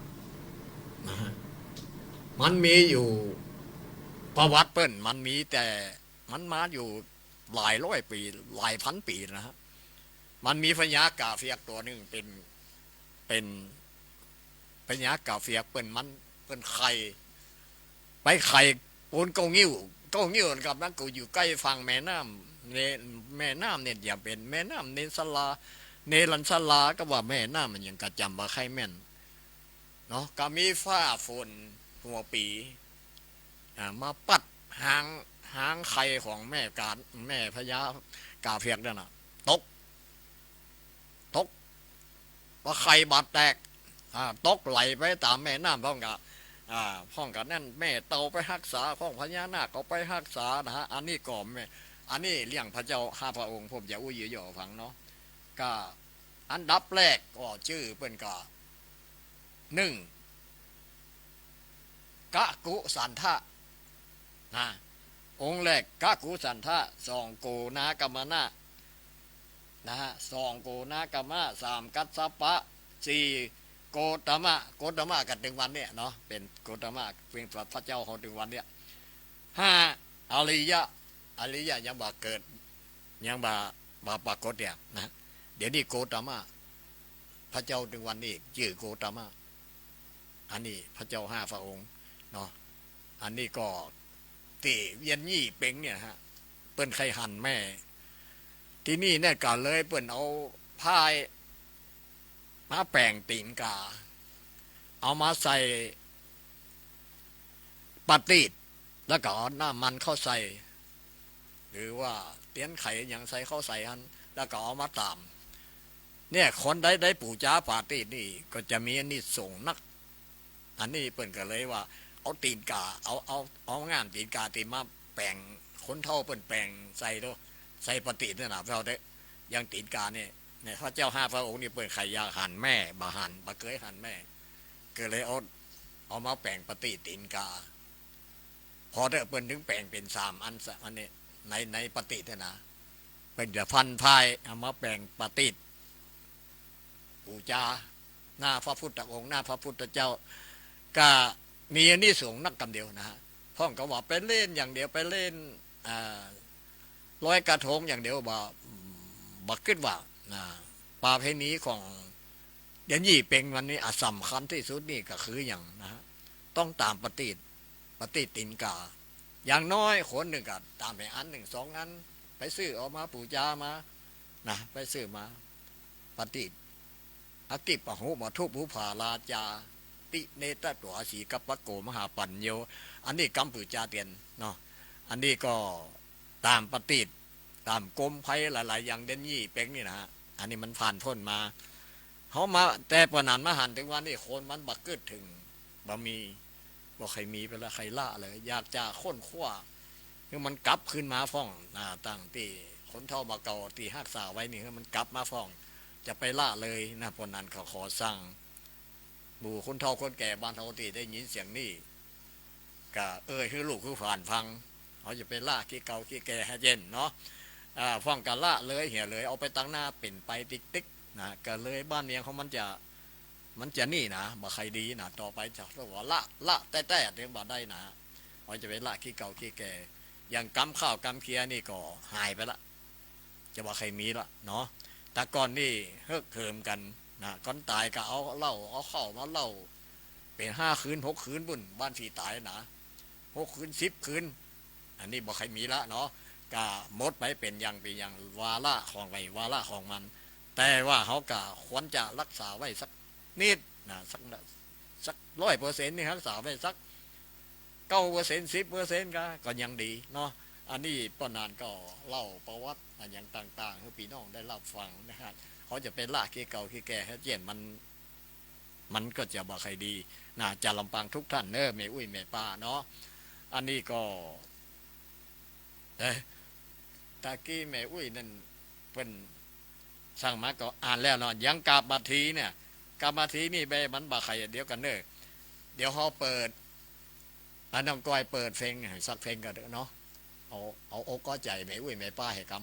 นะฮะมันมีอยู่ประวัติเปิ้นมันมีแต่มันมาอยู่หลายร้อยปีหลายพันปีนะฮะมันมีพญากาเฟียกตัวหนึ่งเป็นพญากาเฟียกเปิ้นมันเปิ้นไข่ไปไข่ปูนเก้างิ้วกับนั่นกูอยู่ใกล้ฝั่งแม่น้ำแม่น้ำเนี่ยอย่าเป็นแม่น้ำเนสลาเนรัญชลาก็ว่าแม่น้ำมันยังกระจำว่าไข่แม่นเนาะก็มีฟ้าฝนหัวปีมาปัดหางไข่ของแม่พญากาเฟียกนั่นน่ะตกว่าไข่บาดแตกตกไหลไปตามแม่น้ำพ้องกับนั่นแม่เตาไปรักษาพ้องพญานาคก็ไปรักษานะฮะอันนี้ก่อมแม่อันนี้เลี้ยงพระเจ้าห้าพระองค์ผมอย่าอุ้ยย่อฟังเนาะก็อันดับแรกก็ชื่อเปิ้นก็หนึ่งกะกุสันทะนะองค์แรกกะกุสันทะสองโกนากรรมนะนะฮะสองโกนากรรมะสามกัสสปะสี่โกตมะกันถึงวันเนี่ยเนาะเป็นโกตมะเป็นพระเจ้าของถึงวันเนี่ยห้าอริยะยังบ่เกิดยังบ่ปรากฏเนี่ยนะเดี๋ยวนี้โกตมะพระเจ้าถึงวันนี้ชื่อโกตมะอันนี้พระเจ้าห้าพระองค์เนาะอันนี้ก็ตีเวียนยี่เป่งเนี่ยฮะเปิ้นไข่หันแม่ที่นี่เนี่ยก็เลยเปิ้นเอาพายมาแปลงตีนกาเอามาใส่ปาตีดแล้วก็น้ำมันเข้าใส่หรือว่าเตี้ยนไข่อย่างใส่เข้าใส่ฮันแล้วก็เอามาตามเนี่ยคนได้ปู่จ้าปาตีดนี่ก็จะมีอันนี้ส่งนักอันนี้เปิ้นก็เลยว่าเอาตีนกาเอางานตีนกาตีมาแปลงคนเท่าเปิ้นแปลงใส่ด้วยใส่ปาตีดเนี่ยนะเราได้ยังตีนกาเนี่ยพระเจ้าห้าพระองค์นี่เปิดไข่ยาหันแม่บาหันบาเกยหันแม่ก็เลยเอามาแปลงปฏิตินกาพอได้เปิดถึงแปลงเป็น3 อันนี้ในปฏิเนี่ยนะเป็นจะฟันพายเอามาแปลงปฏิปูจาหน้าพระพุทธองค์หน้าพระพุทธเจ้าก็มีอันนี้สูงนักกำเดียวนะฮะพ่องก็ว่าไปเล่นอย่างเดียวไปเล่นลอยกระทงอย่างเดียวบ่ขึ้นว่าประเพณีของเดี๋ยวยี่เป็งวันนี้สำคัญที่สุดนี่ก็คืออย่างนะฮะต้องตามปฏิตินกาอย่างน้อยคนหนึ่งก็ตามไปอันหนึ่ง2 อันไปซื้อออกมาปู่จามานะไปซื้อมาปฏิอกิปะหูมาทุบหูผาลาจาติเนตตัวสีกัปปะโกมหาปัญโยอันนี้กัมปู่จาเตียนเนาะอันนี้ก็ตามปฏิตามกรมไพ่หลายๆอย่างเด่นยี่เป็งนี่นะฮะอันนี้มันผ่านพ้นมาเขามาแต่ปนานมาหันถึงวันนี้คนมันบักเกิดถึงบะมีบ่ใครมีไปแล้วใครล่าเลยอยากจะค้นคว้าคือมันกลับขึ้นมาฟ้องตั้งที่คนเท่ามาเก่าตีหักษาไว้นี่คือมันกลับมาฟ้องจะไปล่าเลยนะปนนั้นเขาขอสั่งบูคนเท่าคนแก่บ้านเท่าตีได้ยินเสียงนี่ก็คือลูกคือผ่านฟังเขาจะไปล่าขี้เก่าขี้แก่ให้เย็นเนาะฟ้องกันละเลยเหี่ยเลยเอาไปตั้งหน้าเป็นไปติ๊กนะก็เลยบ้านเมียงเขามันจะนี่นะบ่ใครดีนะต่อไปจะเรียกว่าละแต่เรียกบ่ได้นะเขาจะไปละขี้เก่าขี้แก่อย่างกำข้าวกำเคียนี่ก็หายไปละจะว่าใครมีละเนาะแต่ก่อนนี่เฮิกเหิมกันนะก่อนตายก็เอาเหล้าเอาข้าวมาเหล้าเป็น5 คืน 6 คืนบุ่นบ้านที่ตายนะ6 คืน 10 คืนอันนี้บ่ใครมีละเนาะก็มดไปเป็นอย่างวาระของไว้วาระของมันแต่ว่าเขาก็ควรจะรักษาไว้สักนิดนะสัก100%นี่รักษาไว้สัก9% 10%ก็ยังดีเนาะอันนี้ป้อนานก็เล่าประวัติอย่างต่างๆให้พี่น้องได้รับฟังนะครับเขาจะเป็นละขี้เก่าขี้แก่ให้เจียนมันก็จะบ่ใครดีนะจะลำปางทุกท่านเนอะแม่อุ้ยแม่ป้าเนาะอันนี้ก็ตะกี้แม่อุ้ยนั่นเป็นสั่งมาก็อ่านแล้วเนาะยังกาบมาทีเนี่ยกาบมาทีนี่ใบมันบาใครเดียวกันเนอะเดี๋ยวเขาเปิดอันน้องก้อยเปิดเพลงสักเพลงกันเนาะเอาอกก็ใจแม่อุ้ยแม่ป้าให้กำ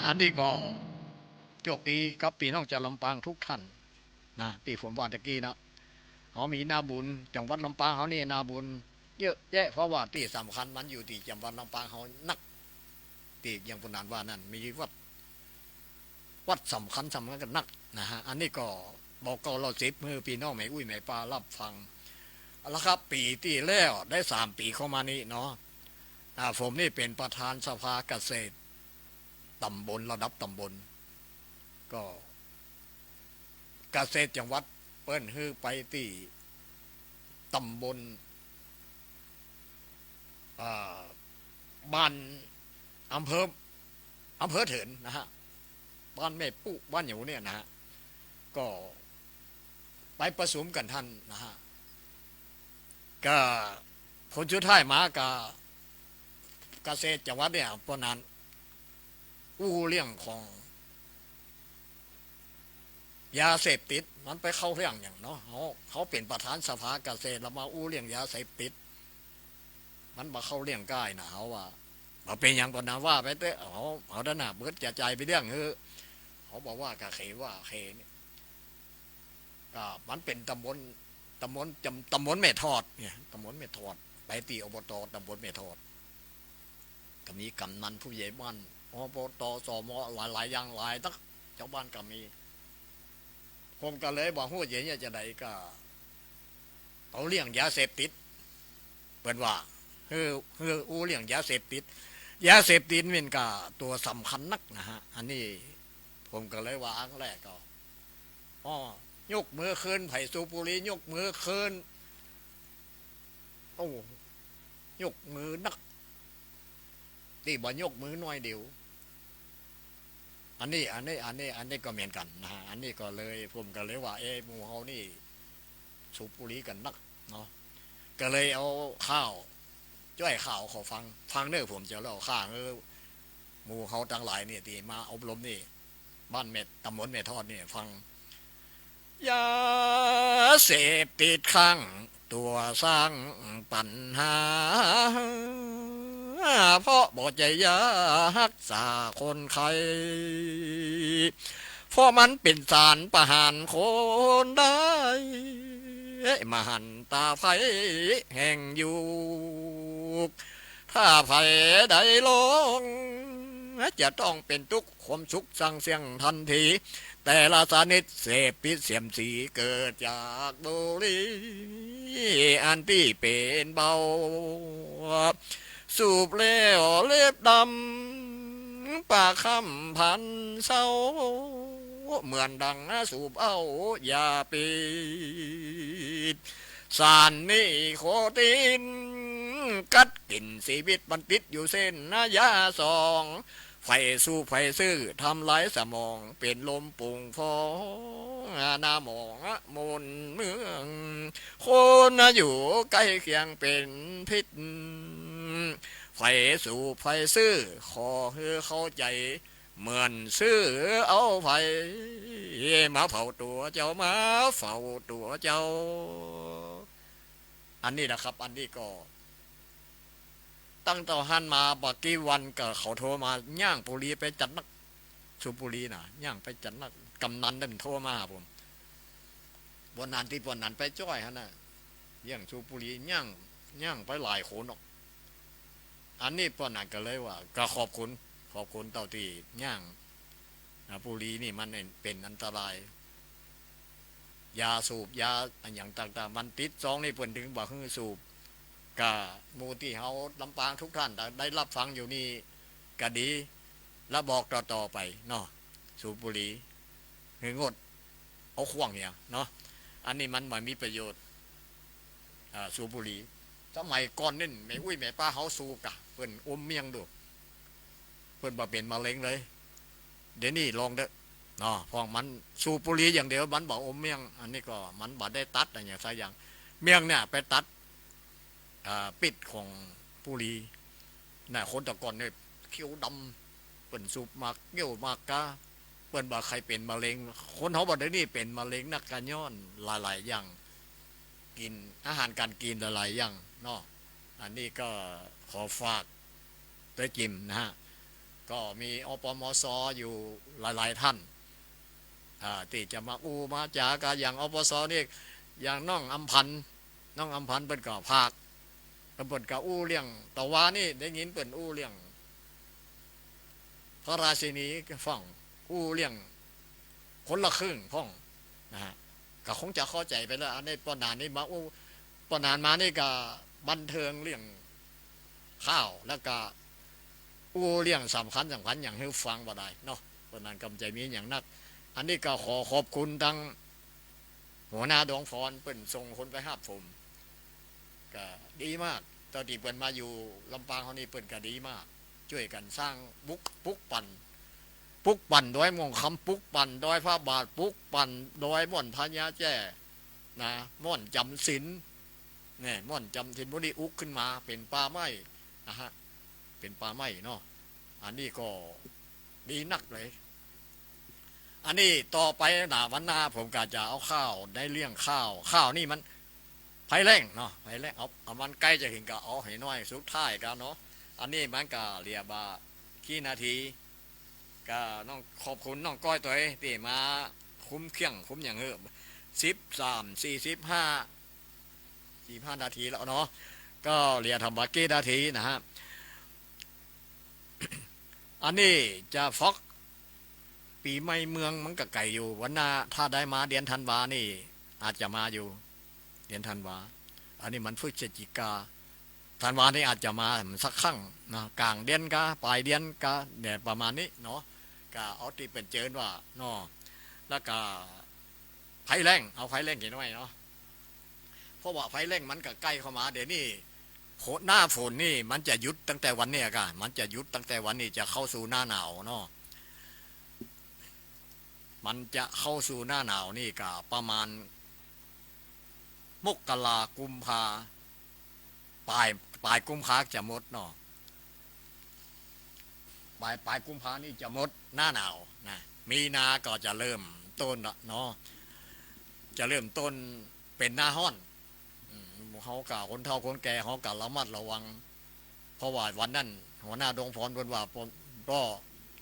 อันนี้ก็โชคดีกับพี่น้องจากลำปางทุกท่านนะที่ผมว่าตะกี้นะเขามีนาบุญจังหวัดลำปางเขานี่นาบุญเยอะแยะเพราะว่าที่สำคัญมันอยู่ที่จังหวัดลำปางเขานักที่อย่างพุนานว่านั่นมีวัดสำคัญกันนักนะฮะอันนี้ก็บอกก็เราสิบมือพี่น้องแม่อุ้ยแม่ปลารับฟังแล้วครับปีที่แล้วได้3 ปีเข้ามานี่เนาะผมนี่เป็นประธานสภาเกษตรตำบลระดับตำบลก็เกษตรจังหวัดเปิ้นฮือไปที่ตำบลบ้านอำเภอเถินนะฮะบ้านแม่ปุ๊บ้านเหนียวเนี่ยนะฮะก็ไปประชุมกันท่านนะฮะก็ผลสุดท้ายมากับเกษตรจังหวัดเนี่ยปนนั้นเรื่องของยาเสพติดมันไปเข้าเรื่องอย่างเนาะเขาเป็นประธานสภาเกษตรแล้วมาเรื่องยาเสพติดมันมาเข้าเรื่องใกล้นะเขาว่าเป็นอย่างปนนั้นว่าไปเต้เขาด้านหน้าเบิดจะใจไปเรื่องเขาบอกว่ากะเขว่าเขเนี่ยก็มันเป็นตำบลแม่ทอดเนี่ยตำบลแม่ทอดไปตีอบตตำบลแม่ทอดก็มีกำนันผู้ใหญ่บ้านอบตสมหลายอย่างหลายตั้งเจ้าบ้านก็มีผมก็เลยบอกหัวเย็นจะได้ก็เอาเรื่องยาเสพติดเป็นว่าเรื่องยาเสพติดเป็นก็ตัวสำคัญนักนะฮะอันนี้ผมก็เลยว่าอันแรกก็ยกมือคืนไผ่สูบบุหรี่ยกมือคืนยกมือนักที่บ่ยกมือน้อยเดียวอันนี้ก็เหมือนกันนะฮะอันนี้ก็เลยผมก็เลยว่าหมู่เฮานี่สูบบุหรี่กันนักเนาะก็เลยเอาข้าวจ้อยข่าวเขาฟังเด้อผมจะเล่าข้างหมู่เฮาทั้งหลายเนี่ยที่มาอบรมนี่บ้านเม็ดตำบลเม็ดทอดนี่ฟังยาเสพติดข้างตัวสร้างปัญหาเพราะบ่ใจยารักษาคนไข้เพราะมันเป็นสารประหารคนได้มหันตาไฟแห่งอยู่ถ้าไฟได้ลงจะต้องเป็นทุกข์ความสุขสั่งเสียงทันทีแต่ละชนิดเสพติดเสียมสีเกิดจากบุหรี่อันที่เป็นเบาสูบแล้วเล็บดำปากคำพันเศร้าเหมือนดังสูบเอายาปิดสารนี่โคตินกัดกินชีวิตมันติดอยู่เส้นยาสองไฟสู้ไฟซื่อทำลายสมองเป็นลมปุ่งฟองหน้าหมองมนเมืองคนอยู่ใกล้เคียงเป็นพิษไฟสู่ไฟซื่อขอให้เข้าใจเหมือนซื่อเอาไฟมาเฝ้าตัวเจ้ามาเฝ้าตัวเจ้าอันนี้นะครับอันนี้ก็ตั้งแต่หันมาบักกี่วันก็เขาโทรมาย่างปุรีไปจัดนักสูบปุรีนะย่างไปจัดนักกำนันได้โทรมาผมวันนั้นที่วันนั้นไปจ้อยฮะนะย่างสูบปุรีย่างไปหลายคนออกอันนี้วันนั้นก็เลยว่าก็ขอบคุณเต่าที่ย่างปุรีนี่มันเป็นอันตรายยาสูบยาอย่างต่างๆมันติดซองนี่เพิ่นถึงบอกให้สูบก็หมู่ที่เฮาลำปางทุกท่านได้รับฟังอยู่นี่ก็ดีแล้วบอกต่อไปเนาะสูบบุหรี่คืองดเอาขวางเนี่ยเนาะอันนี้มันไม่มีประโยชน์สูบบุหรี่สมัยก่อนนี่แม่อุ้ยแม่ป้าเฮาสูบกะเพิ่นอมเมียงดูเพิ่นบ่เป็นมะเร็งเลยเดี๋ยวนี้ลองเด้อเนาะพอมันสูบบุหรี่อย่างเดียวมันบ่อมเมียงอันนี้ก็มันบ่ได้ตัดอะไรอย่างซะอย่างเมียงเนี่ยไปตัดปิดของปุรีน่ะคนตะก่อนเนี่ยเขียวดำเปิ่นสูบมากเกี่ยวมากกะเปิ่นบ่ใครเป็นมะเร็งคนเขาบอกได้นี่เป็นมะเร็งนักการย้อนหลายๆอย่างกินอาหารการกินหลายๆอย่างเนาะอันนี้ก็ขอฝากด้วยจิมนะฮะ ก็มีอปมสอยู่หลายๆท่านที่จะมาอูมาจากอย่างอปสนี่อย่างน้องอำพันธ์เปิ้นก็ภาคเปิ้นก็อู้เลี้ยงตะวานี่ได้ยินเปิ้นอู้เลี้ยงพระราชินีฟ้องอู้เลี้ยงคนละครึ่งพ้องนะฮะก็คงจะเข้าใจไปแล้วอันนี้ปนานนี่มาอู้ปนานมานี่ก็บันเทิงเรื่องข้าวแล้วก็อู้เรื่องสำคัญอย่างให้ฟังบ่ได้เนาะปนานกำใจมีอย่างนักอันนี้ก็ขอขอบคุณทั้งหัวหน้าดวงฟอนเปิ้นส่งคนไปหาผมก็ดีมากตอนที่เปิ้นมาอยู่ลำปางเขานี่เปิ้นก็ดีมากช่วยกันสร้างปุกปั่นโดยมงคำปุกปั่นโดยพระบาทปุกปั่นโดยม่อนพญาแจ้นะม่อนจำศีลเนี่ยม่อนจำศีลบุรีอุกขึ้นมาเป็นป่าไม้นะฮะเป็นป่าไม้เนาะอันนี้ก็ดีนักเลยอันนี้ต่อไปวันหน้าผมก็จะเอาข้าวได้เลี้ยงข้าวนี่มันไผ่แรงเนาะไผ่แรงเอามันใกล้จะถึงก็เอาให้น้อยสุดท้ายกันเนาะอันนี้มันก็เรียบว่ากี่นาทีก็น้องขอบคุณน้องก้อยตัวเองที่มาคุ้มเคี่ยงคุ้มอย่าง45นาทีแล้วเนาะก็เรียทำบักกี่นาทีนะฮะอันนี้จะฟอกปีใหม่เมืองมันก็ไก่อยู่วันหน้าถ้าได้มาเดือนธันวานี่อาจจะมาอยู่เดือนธันวาอันนี้มันพฤศจิกาธันวานี่อาจจะมาสักครั้งนะกลางเดือนกาปลายเดือนกาเนี่ยประมาณนี้เนาะก็เอาที่เป็นเจิญว่าเนาะแล้วก็ไฟแรงเอาไฟแรงกี่น้อยเนาะเพราะว่าไฟแรงมันก็ใกล้เข้ามาเดี๋ยวนี้หน้าฝนนี่มันจะหยุดตั้งแต่วันนี้กันมันจะหยุดตั้งแต่วันนี้จะเข้าสู่หน้าหนาวเนาะมันจะเข้าสู่หน้าหนาวนี่ก็ประมาณมกรากุมภาปลายกุมภาจะหมดเนาะปลายกุมภานี่จะหมดหน้าหนาวนะมีนาก็จะเริ่มต้นเนาะจะเริ่มต้นเป็นหน้าห้อนเขากะคนเฒ่าคนแก่เขากะระมัดระวังเพราะว่าวันนั้นหัวหน้าดงพรบนว่าก็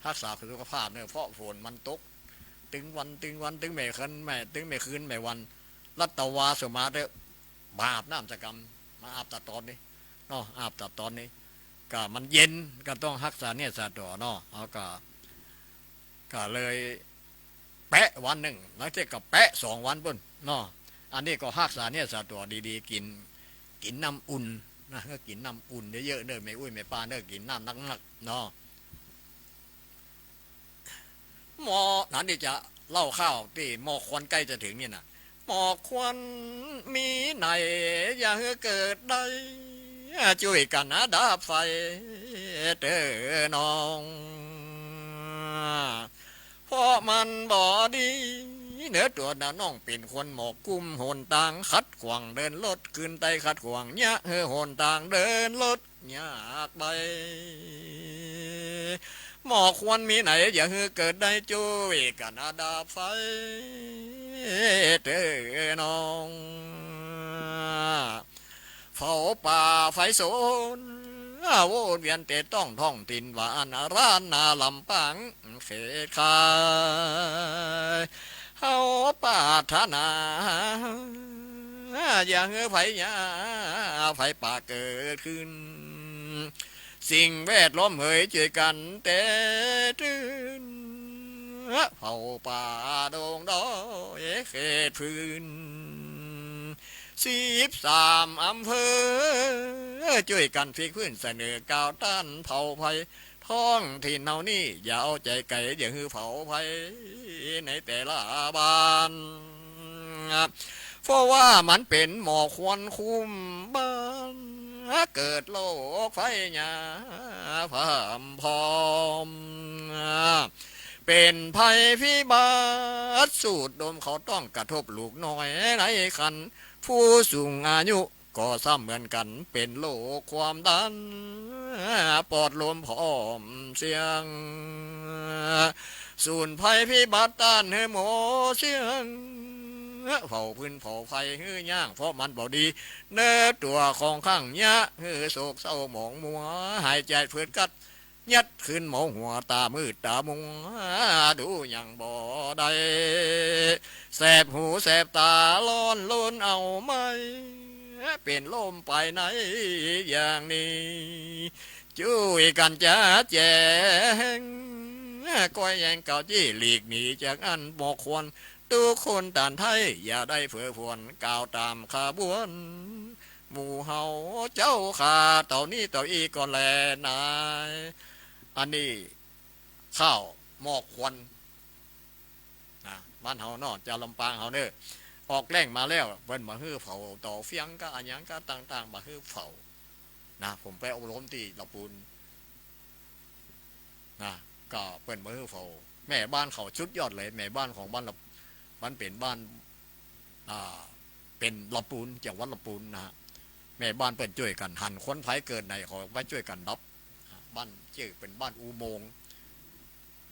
รักษาสุขภาพเนี่ยเพราะฝนมันตกตึงวันตึงไม่คืนไม่วันรัตวาสมาเด้อบาปน้ำจักรรมมาอาบตัดตอนนี้เนาะอาบตัดตอนนี้ก็มันเย็นก็ต้องรักษาเนี่ยสะดวกเนาะเขาก็เลยแปะวันหนึ่งแล้วเจ๊ก็แปะ2 วันปุ่นเนาะอันนี้ก็รักษาเนี่ยสะดวกดีๆกินน้ำอุ่นนะก็กินน้ำอุ่นเยอะๆเด้อไม่อุ้ยไม่ปลาเด้อกินน้ำนักๆเนาะหมอนั่นที่จะเล่าข้าวที่หมอควันใกล้จะถึงนี่นะหมอควันมีไหนอย่าเกิดได้ช่วยกันนะดับไฟเด้อน้องเพราะมันบ่ดีเนื้อตัวน่ะน้องเป็นคนหมอกกุ้มโหนต่างขัดขวางเดินรถขึ้นไตขัดขวางยะโหนต่างเดินรถยากไปหมอควรมีไหนอย่าเกิดได้ช่วยกันอาดาไฟเด้อน้องเฝ้าป่าไฟโซนโวเวียนเตต้องท่องตินวานร้านนาลำปังเขตคายเฮาป่าธนาอย่าไฟยาไฟป่าเกิดขึ้นสิ่งแวดล้อมเฮยช่วยกันแต่ตื่นเฝ้าป่าดงดอยเขตพื้น13 อำเภอช่วยกันฟิกพื้นเสนอก้าวต้านเผาภัยท้องถิ่นเฮานี่อย่าเอาใจไก่อย่าเผาภัยในแต่ละบ้านเพราะว่ามันเป็นหมอกควันคุมบ้านเกิดโรคไฟหยาพามพร้อมเป็นภัยพิบัติสูดดมเขาต้องกระทบลูกน้อยในคันผู้สูงอายุก็ซ้ำเหมือนกันเป็นโรคความดันปอดลมพร้อมเสียงสูนภัยพิบัติต้านให้หมอเสียงเผาพื้นเผาไฟย่างเพราะมันบ่ดีเนื้อตัวของข้างยะโศกเศร้าหมองมัวหายใจเพื่อกัด ยัดขึ้นหมองหัวตามืดตามุงดูอย่างบ่ได้แสบหูแสบตาร้อนล้นเอาไหมเป็นลมไปไหนอย่างนี้ช่วยกันจะแจงก้อยแยงเก่าจี้หลีกหนีจากอันบอกควรทุกคนต่านไทยอย่าได้เผื่อพวนกล่าวตามขบวนหมู่เฮาเจ้าขาเต่านี้เต่าอีก่อนแลนายอันนี้ข้าวหมอกควันบ้านเฮาเนาะจะลำปางเฮาเน้อออกแรงมาแล้วเพิ่นมาฮื้อเผาต่อเฟียงก็อันยังก็ต่างๆมาฮื้อเผานะผมไปอบรมที่ลำปูนนะก็เพิ่นมาฮื้อเผาแม่บ้านเขาชุดยอดเลยแม่บ้านของบ้านมันเป็นบ้านเป็นลำปูนจังหวัดลำปูนนะฮะแม่บ้านเปิ่นช่วยกันหันค้นไผเกิดในเขาไปช่วยกันรับบ้านชื่อเป็นบ้านอุโมงค์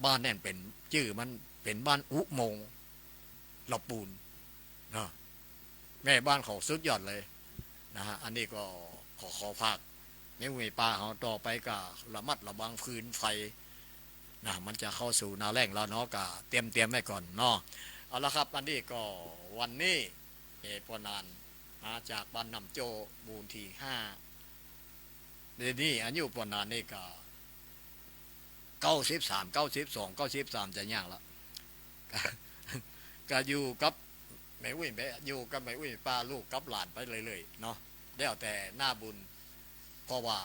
บ้านแน่นเป็นชื่อมันเป็นบ้านอุโมงค์ลำปูนนะแม่บ้านเขาสุดยอดเลยนะฮะอันนี้ก็ขอภาคไม่มีป่าเขาต่อไปก็ระมัดระวังฟืนไฟนะมันจะเข้าสู่หนาแรงแล้วเนาะก็เตรียมไว้ก่อนเนาะเอาละครับอันนี้ก็วันนี้ปนานมาจากบ้านนำโจบูนที่5เดี๋ยวนี้อายุปนานนี่ก็93 92 93จะย่างแล้วก็อยู่กับแม่อุ้ยแม่อยู่กับแม่อุ้ยป้าลูกกับหลานไปเลยเนาะแล้วแต่หน้าบุญเพราะว่า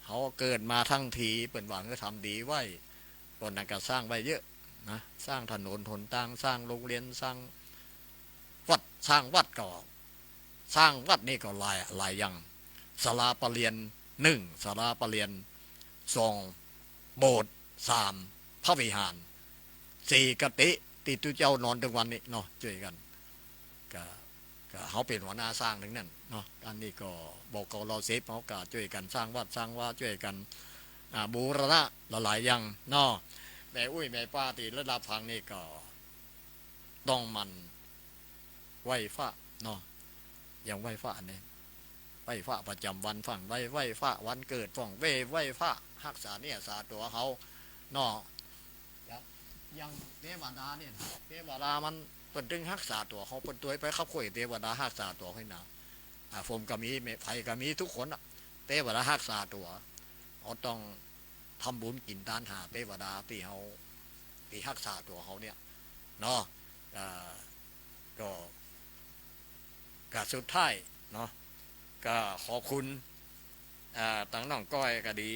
เขาเกิดมาทั้งทีเป็นหวังจะทำดีไว้ตอนนั้นก็สร้างไว้เยอะนะสร้างถนนหนทางสร้างโรงเรียนสร้างวัดสร้างวัดก็สร้างวัดนี่ก็หลายอย่างศาลาปะเรียน1ศาลาปะเรียน2โบสถ์3พระวิหาร4กติที่ตุเจ้านอนทุกวันนี้เนาะช่วยกันก็เขาเป็นหัวหน้าสร้างทั้งนั้นเนาะอันนี้ก็บอกเขาเราเซฟเขาก็ช่วยกันสร้างวัดสร้างว่าช่วยกันบูรณะหลายอย่างเนาะแม่อุ้ยแม่ป้าตีระดับพังนี่ก็ต้องมันไหวฟ้าเนาะอย่างไหวฟ้าเนี่ยไหวฟ้าประจำวันฝั่งไหวฟ้าวันเกิดฝั่งไหวฟ้ารักษาเนี่ยสาตัวเขาเนาะยังเทวดาเนี่ยเทวดามันเป็นดึงรักษาตัวเขาเป็นตัวไปขับคุยเทวดารักษาตัวให้หนาผมก็มีไผ่ก็มีทุกคนเทวดารักษาตัวเขาต้องทำบุญกินทานหาเทวดาที่เขาที่รักษาตัวเขาเนี่ยเนาะก็สุดท้ายเนาะก็ขอบคุณตั้งน้องก้อยก็ดี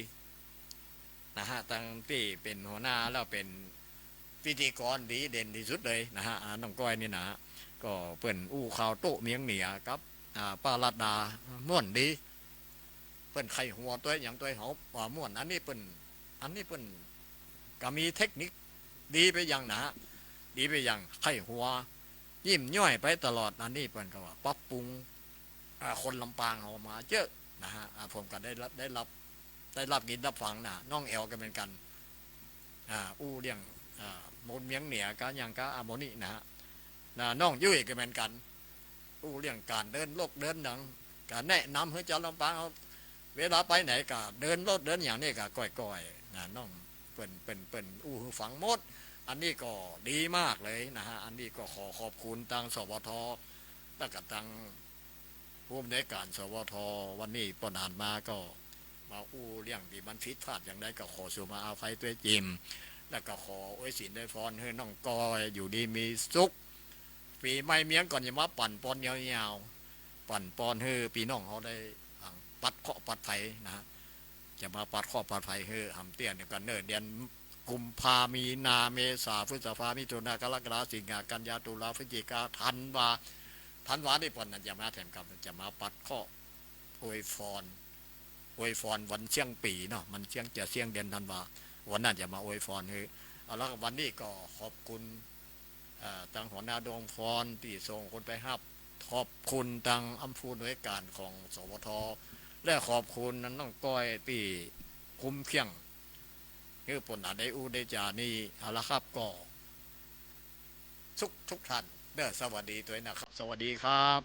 นะฮะตั้งที่เป็นหัวหน้าแล้วเป็นพิธีกรดีเด่นที่สุดเลยนะฮะน้องก้อยนี่นะก็เปิ่นอู้ข่าวโต๊ะเมียงเหนียกับป้าลัดดาม่วนดีเปิ่นไข่หัวตัวอย่างตัวเขาม่วนอันนี้เปิ่นก็มีเทคนิคดีไปอย่างนะดีไปอย่างไข่หัวยิ้มย่อยไปตลอดอันนี้เปิ่นก็ว่าปรับปรุงคนลำปางเอามาเยอะนะฮะผมก็ได้รับกินรับฟังนะน้องแอลก็เป็นกันอู้เลี้ยงมนเมียงเหนียก็อย่างก็โมนี่นะฮะน้องยุ้ยก็เหมือนกันอู้เรื่องการเดินโลกเดินหนังการแนะนำให้เจ้าลำปางเวลาไปไหนก็เดินรถเดินอย่างนี้ก็ก่อยๆนะน้องเป็นอู้ฝังมดอันนี้ก็ดีมากเลยนะฮะอันนี้ก็ขอบคุณทางสวทและกับทางผู้อำนวยการสวทวันนี้ปนานมาก็มาอู้เรื่องที่มันผิดพลาดอย่างใดก็ขอสุมาอาภัยตัวจิมแล้วก็ขออวยสินได้ฟอนให้น้องก้อยอยู่ดีมีสุขปีไม่เมียงก่อนอย่ามาปั่นปอนยาวๆปั่นปอนให้ปีน้องเขาได้ปัดเคาะปัดไผ่นะจะมาปัดเคาะปัดไผ่ให้ทำเตี้ยนกันเนิ่นเดือนกุมภามีนาเมษาพฤษภามิถุนากรกฎาสิงหากันยาตุลาพฤศจิกาธันวาได้ปอนนั่นจะมาแถมกับจะมาปัดเคาะอวยฟอนวันเชียงปีเนาะมันเชียงจะเชียงเดือนธันวาวันนั้นจะมาอวยฟอนคือเอาละวันนี้ก็ขอบคุณทางหัวหน้าดวงพรที่ส่งคนไปฮับขอบคุณทางอำพูนด้วยการของสวทและขอบคุณนั้นน้องก้อยที่คุ้มเคียงคือผลอาได้อูได้จานี่เอาละครับก็ทุกท่านสวัสดีตัวนะครับสวัสดีครับ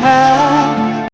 หา